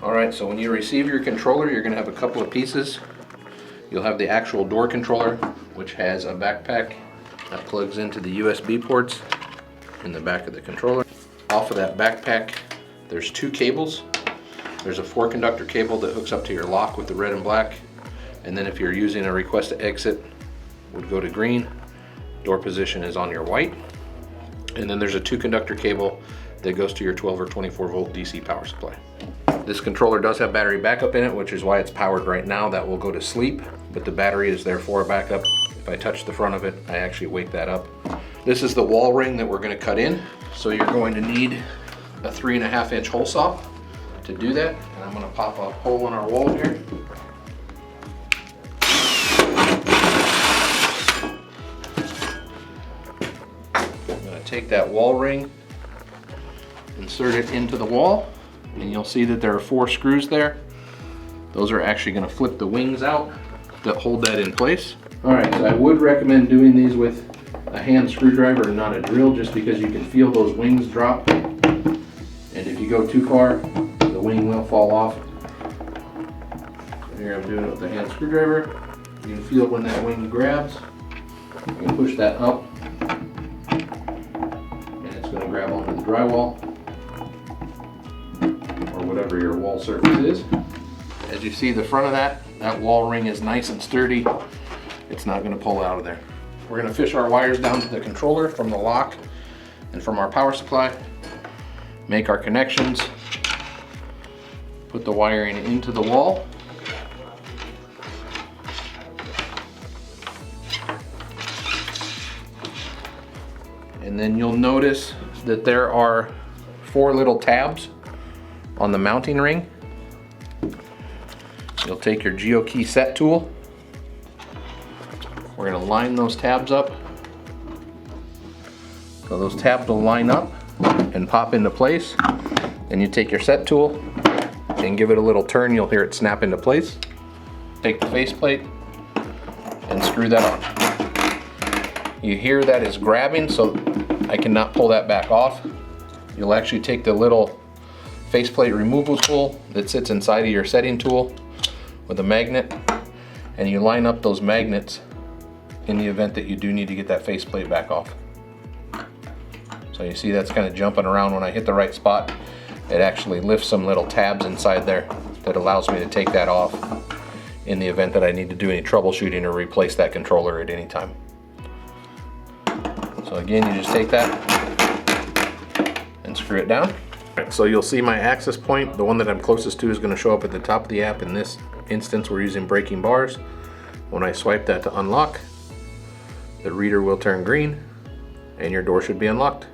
Alright, so when you receive your controller, you're going to have a couple of pieces. You'll have the actual door controller, which has a backpack that plugs into the USB ports in the back of the controller. Off of that backpack, there's two cables. There's a 4-conductor cable that hooks up to your lock with the red and black. And then if you're using a request to exit, would go to green. Door position is on your white. And then there's a 2-conductor cable that goes to your 12 or 24 volt DC power supply. This controller does have battery backup in it, which is why it's powered right now. That will go to sleep, but the battery is there for a backup. If I touch the front of it, I actually wake that up. This is the wall ring that we're going to cut in. So you're going to need a 3.5-inch hole saw to do that. And I'm going to pop a hole in our wall here. I'm going to take that wall ring, insert it into the wall, and you'll see that there are 4 screws there. Those are actually going to flip the wings out that hold that in place. Alright, so I would recommend doing these with a hand screwdriver and not a drill, just because you can feel those wings drop. And if you go too far, the wing will fall off. So here I'm doing it with a hand screwdriver. You can feel when that wing grabs. You can push that up, and it's going to grab onto the drywall, or whatever your wall surface is. As you see, the front of that wall ring is nice and sturdy. It's not going to pull out of there. We're going to fish our wires down to the controller from the lock and from our power supply, make our connections, put the wiring into the wall, and then you'll notice that there are 4 little tabs on the mounting ring. You'll take your Geokey set tool. We're going to line those tabs up. So those tabs will line up and pop into place. Then you take your set tool and give it a little turn. You'll hear it snap into place. Take the faceplate and screw that on. You hear that is grabbing, so I cannot pull that back off. You'll actually take the little faceplate removal tool that sits inside of your setting tool with a magnet, and you line up those magnets in the event that you do need to get that faceplate back off. So you see that's kind of jumping around. When I hit the right spot, it actually lifts some little tabs inside there that allows me to take that off in the event that I need to do any troubleshooting or replace that controller at any time. So again, you just take that and screw it down. So you'll see my access point, the one that I'm closest to, is going to show up at the top of the app. In this instance, we're using braking bars. When I swipe that to unlock, the reader will turn green and your door should be unlocked.